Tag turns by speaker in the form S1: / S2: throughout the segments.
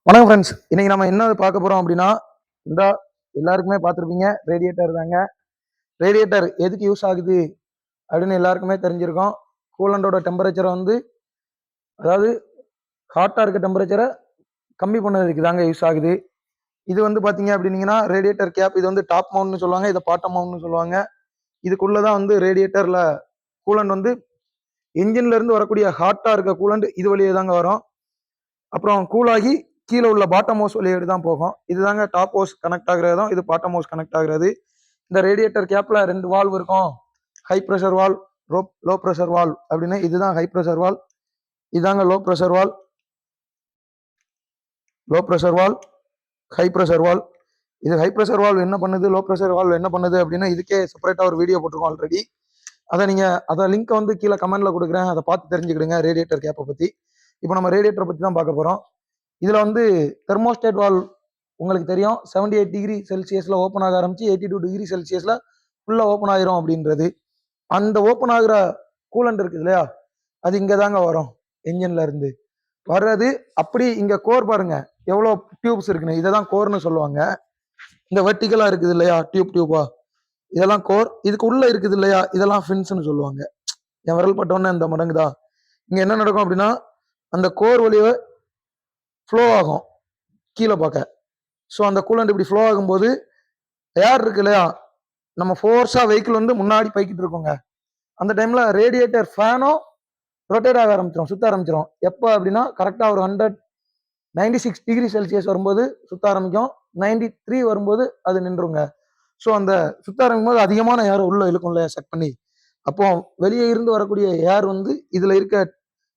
S1: வணக்கம் ஃப்ரெண்ட்ஸ். இன்னைக்கு நம்ம என்ன பார்க்க போறோம் அப்படின்னா, இந்த எல்லாருக்குமே பார்த்துருப்பீங்க ரேடியேட்டர் தாங்க. ரேடியேட்டர் எதுக்கு யூஸ் ஆகுது அப்படின்னு எல்லாருக்குமே தெரிஞ்சிருக்கும். கூலண்டோட டெம்பரேச்சரை வந்து அதாவது ஹாட்டா இருக்க டெம்பரேச்சரை கம்மி பண்ணதுக்கு தாங்க யூஸ் ஆகுது. இது வந்து பார்த்தீங்க அப்படின்னீங்கன்னா ரேடியேட்டர் கேப். இது வந்து டாப் மவுண்ட்னு சொல்லுவாங்க, இதை பாட்டம் மவுண்ட்னு சொல்லுவாங்க. இதுக்குள்ளதான் வந்து ரேடியேட்டர்ல கூலண்ட் வந்து என்ஜின்ல இருந்து வரக்கூடிய ஹாட்டா இருக்க கூலண்ட் இது வழியே தாங்க வரும். அப்புறம் கூலாகி கீழே உள்ள பாட்டம் ஹவுஸ் வழியே தான் போகும். இதுதாங்க டாப் ஹவுஸ் கனெக்ட் ஆகுறதும், இது பாட்டம் ஹவுஸ் கனெக்ட் ஆகுறது. இந்த ரேடியேட்டர் கேப்ல 2 வால்வ் இருக்கும். High pressure valve, low pressure valve அப்படின்னு. இதுதான் ஹை ப்ரெஷர் வால்வ், இதாங்க low pressure valve. Low pressure valve, high pressure valve. இது ஹை ப்ரெஷர் வால்வ் என்ன பண்ணுது, லோ ப்ரெஷர் வால்வ் என்ன பண்ணுது அப்படின்னு இதுக்கே செப்பரேட்டா ஒரு வீடியோ போட்டிருக்கோம் ஆல்ரெடி. அதை லிங்க் வந்து கீழே கமெண்ட்ல கொடுக்குறேன், அதை பார்த்து தெரிஞ்சுக்கிடுங்க ரேடியேட்டர் கேப்பை பத்தி. இப்போ நம்ம ரேடியேட்டரை பத்தி தான் பார்க்க போறோம். இதுல வந்து தெர்மோஸ்டேட் வால்வ் உங்களுக்கு தெரியும். 78 டிகிரி செல்சியஸ்ல ஓப்பன் ஆக ஆரம்பிச்சு 82 டிகிரி செல்சியஸ்ல ஃபுல்லா ஓப்பன் ஆயிரும் அப்படின்றது. அந்த ஓப்பன் ஆகுற கூலண்ட் இருக்குது இல்லையா, அது இங்க தாங்க வரும். என்ஜின்ல இருந்து வர்றது. அப்படி இங்க கோர் பாருங்க எவ்வளவு டியூப்ஸ் இருக்குன்னு, இதை தான் கோர்னு சொல்லுவாங்க. இந்த வெர்டிகலா இருக்குது இல்லையா, டியூபா, இதெல்லாம் கோர். இதுக்கு உள்ள இருக்குது இல்லையா, இதெல்லாம் ஃபின்ஸ்னு சொல்லுவாங்க. என் விரல் பட்டோன்னு இந்த மடங்குதா. இங்க என்ன நடக்கும் அப்படின்னா, அந்த கோர் வழியே ஃப்ளோ ஆகும் கீழே பார்க்க. ஸோ அந்த கூலண்ட் இப்படி ஃப்ளோ ஆகும்போது ஏர் இருக்கு இல்லையா, நம்ம ஃபோர்ஸா வெஹிக்கிள் வந்து முன்னாடி போய்கிட்டு இருக்கோங்க. அந்த டைம்ல ரேடியேட்டர் ஃபேனும் ரொட்டேட் ஆக ஆரம்பிச்சிடும், சுத்த ஆரம்பிச்சிடும். எப்போ அப்படின்னா கரெக்டா ஒரு 96 டிகிரி செல்சியஸ் வரும்போது சுத்த ஆரம்பிக்கும். 93 வரும்போது அது நின்றுங்க. ஸோ அந்த சுத்த ஆரம்பிக்கும் போது அதிகமான ஏர் உள்ள இழுக்கும் இல்லையா, செக் பண்ணி. அப்போ வெளியே இருந்து வரக்கூடிய ஏர் வந்து இதுல இருக்க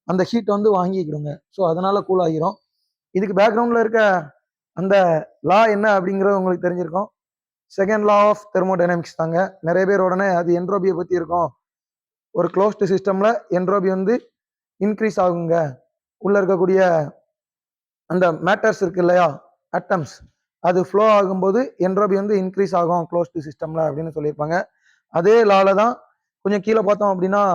S1: அந்த ஹீட் வந்து வாங்கிக்கிடுங்க. ஸோ அதனால கூல் ஆகிரும். இதுக்கு பேக்ரவுண்ட்ல இருக்க அந்த லா என்ன அப்படிங்கிறது உங்களுக்கு தெரிஞ்சிருக்கும். செகண்ட் லா ஆஃப் தெர்மோடைனமிக்ஸ் தாங்க. நிறைய பேர் உடனே அது என்ட்ரோபியை பத்தி இருக்கும். ஒரு க்ளோஸ்டு சிஸ்டம்ல என்ட்ரோபி வந்து இன்க்ரீஸ் ஆகுங்க. உள்ள இருக்கக்கூடிய அந்த மேட்டர்ஸ் இருக்கு இல்லையா, அட்டம்ஸ், அது ஃப்ளோ ஆகும்போது என்ட்ரோபி வந்து இன்க்ரீஸ் ஆகும் க்ளோஸ்டு சிஸ்டம்ல அப்படின்னு சொல்லியிருப்பாங்க. அதே லால தான் கொஞ்சம் கீழே பார்த்தோம் அப்படின்னா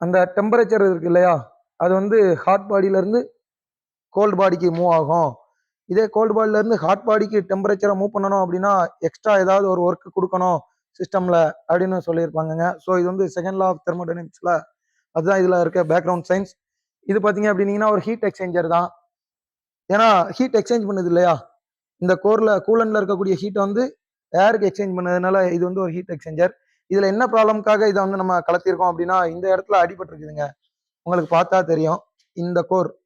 S1: அந்த டெம்பரேச்சர் இருக்கு இல்லையா, அது வந்து ஹாட் பாடியில இருந்து கோல்டு பாடிக்கு மூவ் ஆகும். இதே கோல்டு பாடியில இருந்து ஹாட் பாடிக்கு டெம்பரேச்சரை மூவ் பண்ணணும் அப்படின்னா எக்ஸ்ட்ரா ஏதாவது ஒரு ஒர்க் கொடுக்கணும் சிஸ்டம்ல அப்படின்னு சொல்லியிருப்பாங்க. ஸோ இது வந்து செகண்ட் லா ஆஃப் தெர்மோடைனமிக்ஸ்ல அதுதான் இதுல இருக்க பேக்ரவுண்ட் சயின்ஸ். இது பாத்தீங்க அப்படின்னீங்கன்னா ஒரு ஹீட் எக்ஸ்சேஞ்சர் தான். ஏன்னா ஹீட் எக்ஸ்சேஞ்ச் பண்ணுது இல்லையா, இந்த கோர்ல கூலண்ட்ல இருக்கக்கூடிய ஹீட்டை வந்து ஏருக்கு எக்ஸ்சேஞ்ச் பண்ணதுனால இது வந்து ஒரு ஹீட் எக்ஸ்சேஞ்சர். இதுல என்ன ப்ராப்ளம்காக இதை வந்து நம்ம கலத்திருக்கோம் அப்படின்னா, இந்த இடத்துல அடிபட்டு இருக்குதுங்க, உங்களுக்கு பார்த்தா தெரியும். இந்த கோர்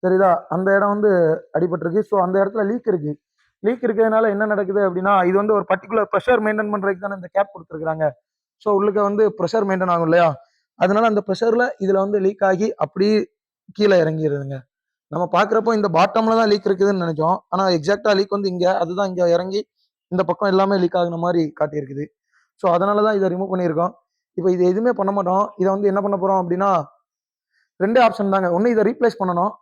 S1: சரிதா, அந்த இடம் வந்து அடிபட்டிருக்கு. ஸோ அந்த இடத்துல லீக் இருக்கு. லீக் இருக்கிறதுனால என்ன நடக்குது அப்படின்னா, இது வந்து ஒரு பர்டிகுலர் ப்ரெஷர் மெயின்டைன் பண்றதுக்கு தானே இந்த கேப் கொடுத்துருக்காங்க. ஸோ உள்ளுக்க வந்து ப்ரெஷர் மெயின்டைன் ஆகும் இல்லையா, அதனால அந்த ப்ரெஷர்ல இதுல வந்து லீக் ஆகி அப்படியே கீழே இறங்கிடுதுங்க. நம்ம பாக்குறப்போ இந்த பாட்டம்ல தான் லீக் இருக்குதுன்னு நினைச்சோம். ஆனா எக்ஸாக்டா லீக் வந்து இங்க, அதுதான் இங்க இறங்கி இந்த பக்கம் எல்லாமே லீக் ஆகுன மாதிரி காட்டி இருக்குது. ஸோ அதனாலதான் இதை ரிமூவ் பண்ணியிருக்கோம். இப்போ இது எதுவுமே பண்ண மாட்டோம். இதை வந்து என்ன பண்ண போறோம் அப்படின்னா, ரெண்டே ஆப்ஷன் தாங்க. ஒன்னு இதை ரீப்ளேஸ் பண்ணணும்,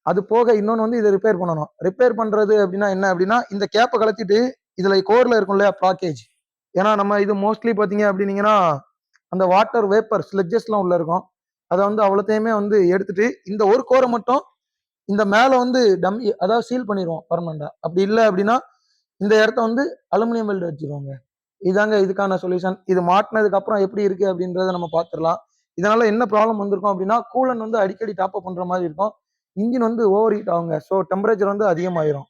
S1: அது போக இன்னொன்று வந்து இதை ரிப்பேர் பண்ணணும். ரிப்பேர் பண்றது அப்படின்னா என்ன அப்படின்னா, இந்த கேப்பை கலத்திட்டு இதுல கோர்ல இருக்கும் இல்லையா பிளாக்கேஜ். ஏன்னா நம்ம இது மோஸ்ட்லி பாத்தீங்க அப்படின்னீங்கன்னா அந்த வாட்டர் வேப்பர் ஸ்லெட்ஜஸ்லாம் உள்ள இருக்கும். அதை வந்து அவ்வளோத்தையுமே வந்து எடுத்துட்டு இந்த ஒரு கோரை மட்டும் இந்த மேல வந்து டம்மி, அதாவது சீல் பண்ணிடுவோம் பர்மனண்டா. அப்படி இல்லை அப்படின்னா இந்த இடத்த வந்து அலுமினியம் வெல்டு வச்சிருவாங்க. இதாங்க இதுக்கான சொல்யூஷன். இது மாட்டினதுக்கு அப்புறம் எப்படி இருக்கு அப்படின்றத நம்ம பார்த்துடலாம். இதனால என்ன ப்ராப்ளம் வந்திருக்கும் அப்படின்னா, கூலன் வந்து அடிக்கடி டாப் அப் பண்ற மாதிரி இருக்கும். இன்ஜின் வந்து ஓவர் ஹீட் ஆகுங்க. ஸோ டெம்பரேச்சர் வந்து அதிகமாயிரும்.